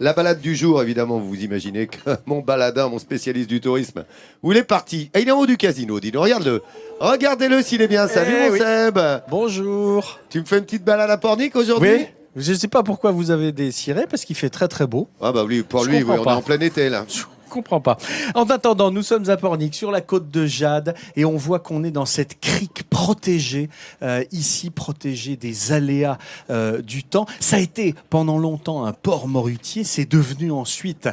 La balade du jour, évidemment, vous imaginez que mon baladin, mon spécialiste du tourisme, où il est parti. Et il est en haut du casino, dis-nous, regarde-le. Regardez-le s'il est bien. Salut mon Seb. Bonjour. Tu me fais une petite balade à Pornic aujourd'hui? Oui. Je ne sais pas pourquoi vous avez des cirés, parce qu'il fait très très beau. Ah bah oui, pour lui, oui, on est en plein été là. Je comprends pas. En attendant, nous sommes à Pornic, sur la côte de Jade, et on voit qu'on est dans cette crique protégée, ici protégée des aléas du temps. Ça a été pendant longtemps un port morutier, c'est devenu ensuite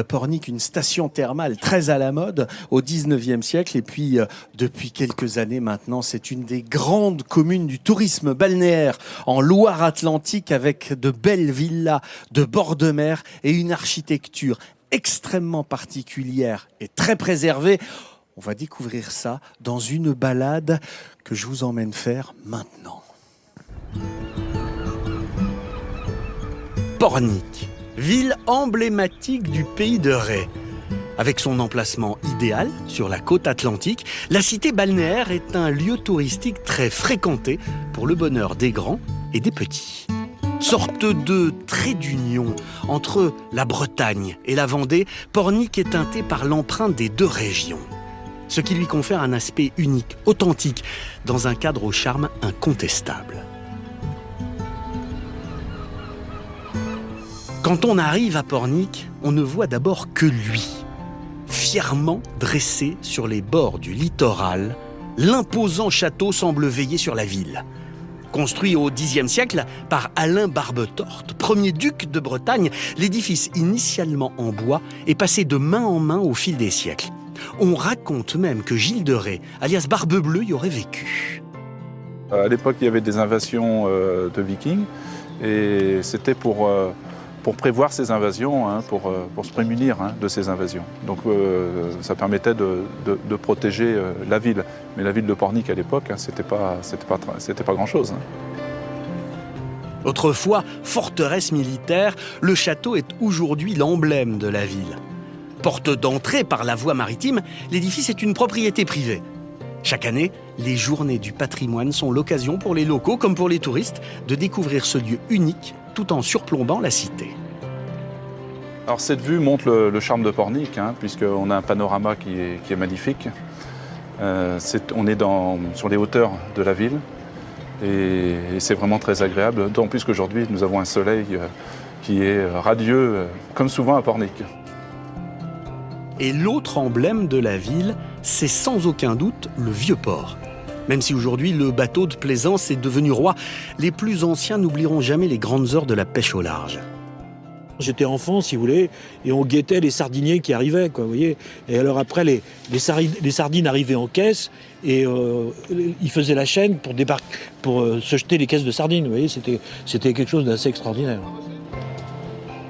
Pornic une station thermale très à la mode au 19e siècle, et puis depuis quelques années maintenant, c'est une des grandes communes du tourisme balnéaire en Loire-Atlantique, avec de belles villas de bord de mer et une architecture extrêmement particulière et très préservée. On va découvrir ça dans une balade que je vous emmène faire maintenant. Pornic, ville emblématique du pays de Ré. Avec son emplacement idéal sur la côte atlantique, la cité balnéaire est un lieu touristique très fréquenté pour le bonheur des grands et des petits. Sorte de trait d'union entre la Bretagne et la Vendée, Pornic est teinté par l'empreinte des deux régions. Ce qui lui confère un aspect unique, authentique, dans un cadre au charme incontestable. Quand on arrive à Pornic, on ne voit d'abord que lui. Fièrement dressé sur les bords du littoral, l'imposant château semble veiller sur la ville. Construit au Xe siècle par Alain Barbetorte, premier duc de Bretagne, l'édifice initialement en bois est passé de main en main au fil des siècles. On raconte même que Gilles de Rais, alias Barbe-Bleue, y aurait vécu. À l'époque, il y avait des invasions de vikings et c'était pour prévoir ces invasions, pour se prémunir de ces invasions. Donc ça permettait de protéger la ville. Mais la ville de Pornic à l'époque, c'était pas grand-chose. Autrefois forteresse militaire, le château est aujourd'hui l'emblème de la ville. Porte d'entrée par la voie maritime, l'édifice est une propriété privée. Chaque année, les journées du patrimoine sont l'occasion pour les locaux comme pour les touristes de découvrir ce lieu unique tout en surplombant la cité. Alors cette vue montre le charme de Pornic, puisqu'on a un panorama qui est magnifique. On est sur les hauteurs de la ville et c'est vraiment très agréable, d'autant plus qu'aujourd'hui nous avons un soleil qui est radieux, comme souvent à Pornic. Et l'autre emblème de la ville, c'est sans aucun doute le vieux port. Même si aujourd'hui le bateau de plaisance est devenu roi, les plus anciens n'oublieront jamais les grandes heures de la pêche au large. J'étais enfant, si vous voulez, et on guettait les sardiniers qui arrivaient, vous voyez. Et alors après, les sardines arrivaient en caisse, et ils faisaient la chaîne pour se jeter les caisses de sardines, vous voyez. C'était quelque chose d'assez extraordinaire.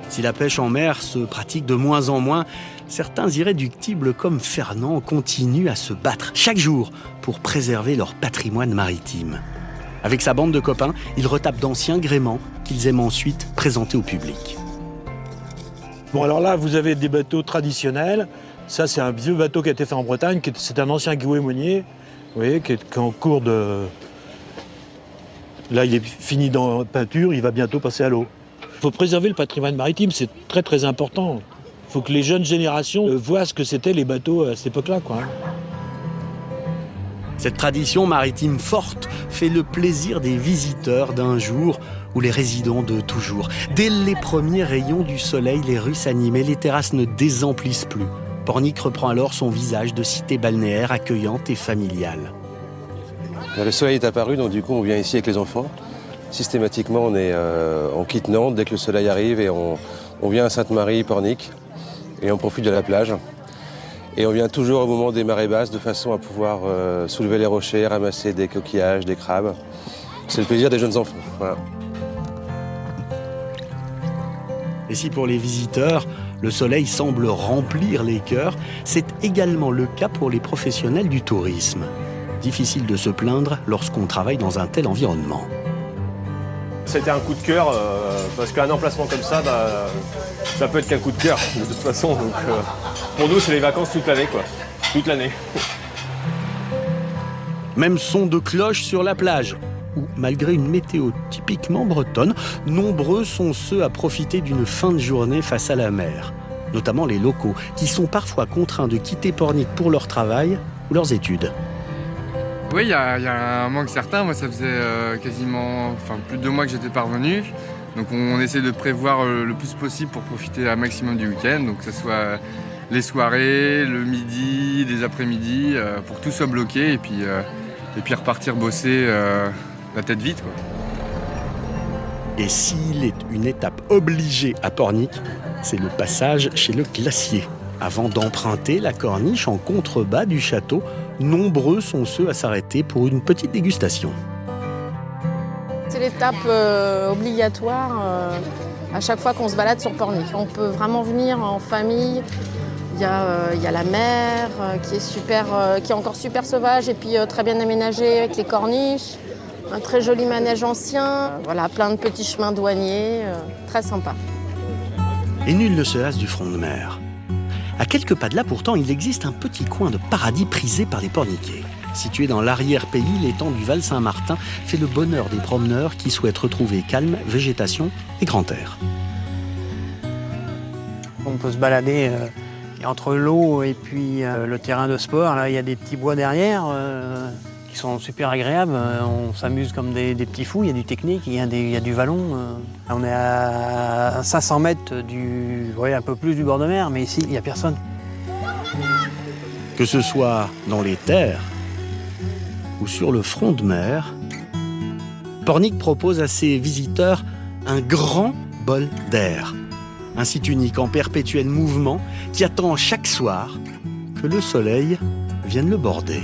Si la pêche en mer se pratique de moins en moins, certains irréductibles comme Fernand continuent à se battre chaque jour pour préserver leur patrimoine maritime. Avec sa bande de copains, ils retapent d'anciens gréements qu'ils aiment ensuite présenter au public. Bon, alors là, vous avez des bateaux traditionnels. Ça, c'est un vieux bateau qui a été fait en Bretagne. C'est un ancien guémémonier, vous voyez, qui est en cours de... Là, il est fini dans la peinture, il va bientôt passer à l'eau. Il faut préserver le patrimoine maritime, c'est très très important. Il faut que les jeunes générations voient ce que c'était les bateaux à cette époque-là, Cette tradition maritime forte fait le plaisir des visiteurs d'un jour ou les résidents de toujours. Dès les premiers rayons du soleil, les rues s'animaient, les terrasses ne désemplissent plus. Pornic reprend alors son visage de cité balnéaire accueillante et familiale. Le soleil est apparu, donc du coup on vient ici avec les enfants. Systématiquement on quitte Nantes dès que le soleil arrive et on vient à Sainte-Marie, Pornic, et on profite de la plage. Et on vient toujours au moment des marées basses de façon à pouvoir soulever les rochers, ramasser des coquillages, des crabes. C'est le plaisir des jeunes enfants. Voilà. Et si pour les visiteurs, le soleil semble remplir les cœurs, c'est également le cas pour les professionnels du tourisme. Difficile de se plaindre lorsqu'on travaille dans un tel environnement. C'était un coup de cœur, parce qu'un emplacement comme ça, ça peut être qu'un coup de cœur, de toute façon. Donc, pour nous, c'est les vacances toute l'année, toute l'année. Même son de cloche sur la plage. où, malgré une météo typiquement bretonne, nombreux sont ceux à profiter d'une fin de journée face à la mer. Notamment les locaux, qui sont parfois contraints de quitter Pornic pour leur travail ou leurs études. Oui, il y a un manque certain. Moi, ça faisait quasiment plus de 2 mois que j'étais pas revenu. Donc on essaie de prévoir le plus possible pour profiter un maximum du week-end. Donc que ce soit les soirées, le midi, les après-midi, pour que tout soit bloqué et puis repartir bosser la tête vide, quoi. Et s'il est une étape obligée à Pornic, c'est le passage chez le glacier. Avant d'emprunter la corniche en contrebas du château, nombreux sont ceux à s'arrêter pour une petite dégustation. C'est l'étape obligatoire à chaque fois qu'on se balade sur Pornic. On peut vraiment venir en famille. Il y a la mer qui est encore super sauvage et puis très bien aménagée avec les corniches. Un très joli manège ancien. Voilà, plein de petits chemins douaniers. Très sympa. Et nul ne se lasse du front de mer. À quelques pas de là, pourtant, il existe un petit coin de paradis prisé par les Porniquais. Situé dans l'arrière-pays, l'étang du Val-Saint-Martin fait le bonheur des promeneurs qui souhaitent retrouver calme, végétation et grand air. On peut se balader entre l'eau et puis le terrain de sport. Là, il y a des petits bois derrière qui sont super agréables. On s'amuse comme des petits fous. Il y a du technique, il y a du vallon. On est à 500 mètres un peu plus du bord de mer, mais ici, il n'y a personne. Que ce soit dans les terres ou sur le front de mer, Pornic propose à ses visiteurs un grand bol d'air. Un site unique en perpétuel mouvement qui attend chaque soir que le soleil vienne le border.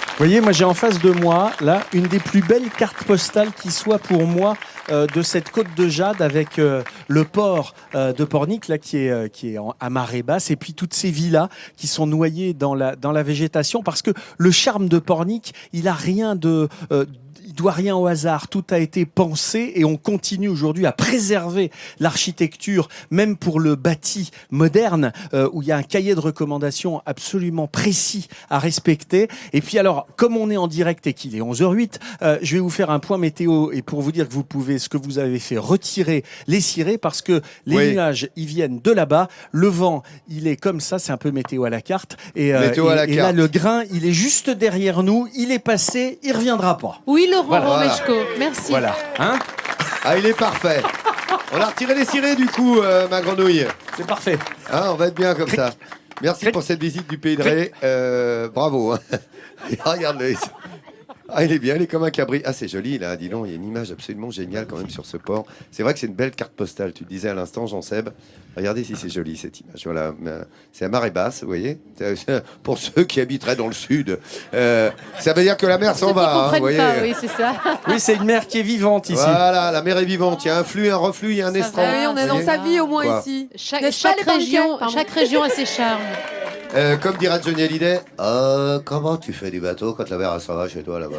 Vous voyez, moi j'ai en face de moi, là, une des plus belles cartes postales qui soit pour moi de cette côte de Jade avec le port de Pornic, là, qui est à marée basse, et puis toutes ces villas qui sont noyées dans la végétation, parce que le charme de Pornic, il a rien de... il doit rien au hasard, tout a été pensé et on continue aujourd'hui à préserver l'architecture, même pour le bâti moderne, où il y a un cahier de recommandations absolument précis à respecter. Et puis alors, comme on est en direct et qu'il est 11h08, je vais vous faire un point météo et pour vous dire que vous pouvez, ce que vous avez fait, retirer les cirés parce que les nuages, ils viennent de là-bas. Le vent, il est comme ça, c'est un peu météo à la carte. Et là, le grain, il est juste derrière nous, il est passé, il reviendra pas. Oui, Laurent Voilà. Romeshko, merci. Voilà. Hein? Ah, il est parfait. On a retiré les cirés du coup, ma grenouille. C'est parfait. Hein, on va être bien comme ça. Merci pour cette visite du Pays de Ré. Bravo. Hein. Regarde-le. Ah, il est bien, il est comme un cabri. Ah, c'est joli là, dis donc, il y a une image absolument géniale quand même sur ce port. C'est vrai que c'est une belle carte postale, tu le disais à l'instant, Jean-Seb. Regardez si c'est joli cette image. Voilà, c'est à marée basse, vous voyez. Pour ceux qui habiteraient dans le sud, ça veut dire que la mer s'en va. Hein, vous voyez. Pas, oui, c'est ça. Oui, c'est une mer qui est vivante ici. Voilà, la mer est vivante. Il y a un flux, un reflux, il y a un estran. va. Oui, on est dans sa vie au moins Quoi. ici. Chaque N'est-ce pas, les région, Porniquais, chaque région a ses charmes. Comme dira Johnny Hallyday, comment tu fais du bateau quand la mer s'en va chez toi là-bas?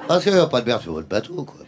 Parce qu'il n'y a pas de mer sur votre bateau, quoi.